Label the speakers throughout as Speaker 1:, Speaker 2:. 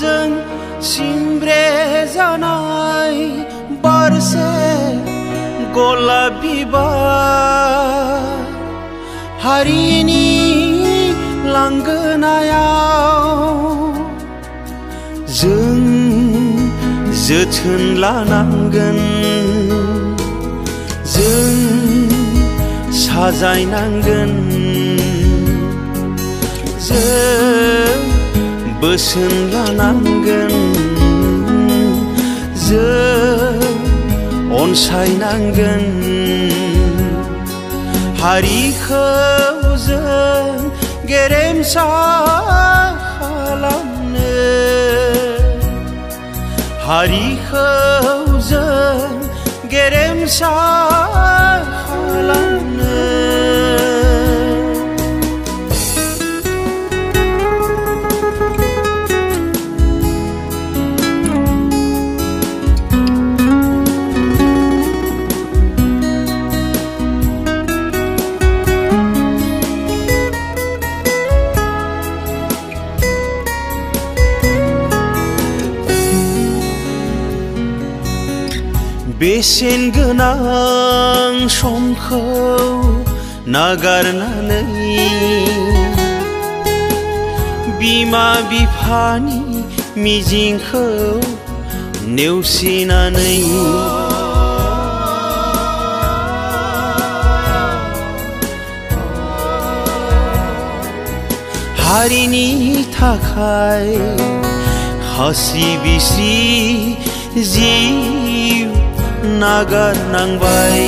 Speaker 1: जों सिमब्रे जानाय बारसे गलाप बिबार हारिनि लांगोनायाव जों जोथोन लानांगोन जों साजायनांगोन जों बोसोन लानांगोन जों अनसायनांगोन हारिखौ जों गेरेमसा खालामनो हारिखौ जों गेरेमसा खालामनो बेसेन गोनां समखौ नागारनानै बिमा बिफानि मिजिंखौ नेवसिनानै हारिनि थाखाय खास्रि बिस्रि जिउ नागारनांबाय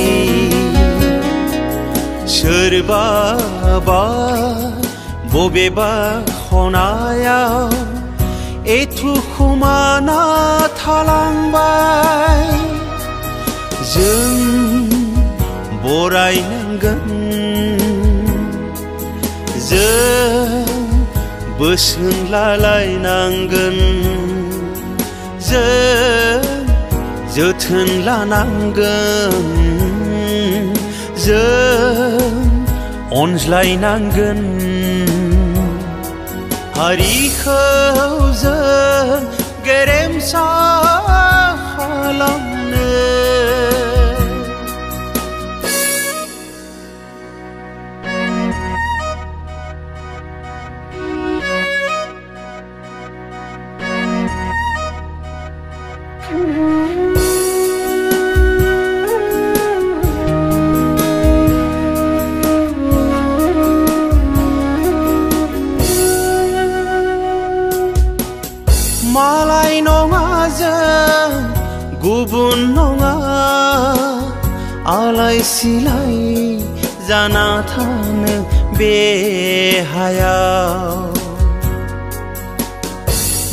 Speaker 1: सोरबाबा बबेबा खनायाव एथुखुमाना थालांबाय जों बरायनांगोन जों बोसोन लालायनांगोन जों जोथोन लानांगोन जों अनज्लायनांगोन हारिखौ जों गेरेमसा खालामनो मालाय नङा जों गुबुन नङा आलाय सिलाय जाना थानो बे हायाव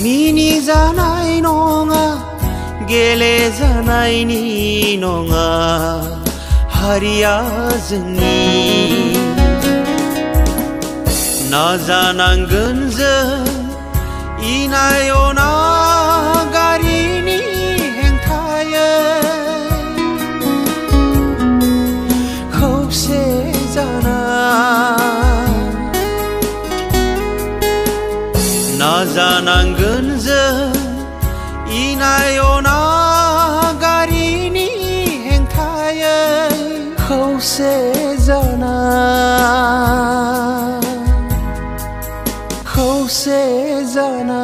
Speaker 1: मिनि जानाय नङा गेलेजानायनि नङा हारिया जोंनि नाजानांगोन जों इनाय अनागारिनि हेंथायै खौसे जाना नाजानांगोन जों इनाय अनागारिनि हेंथायै खौसे जाना खौसे जाना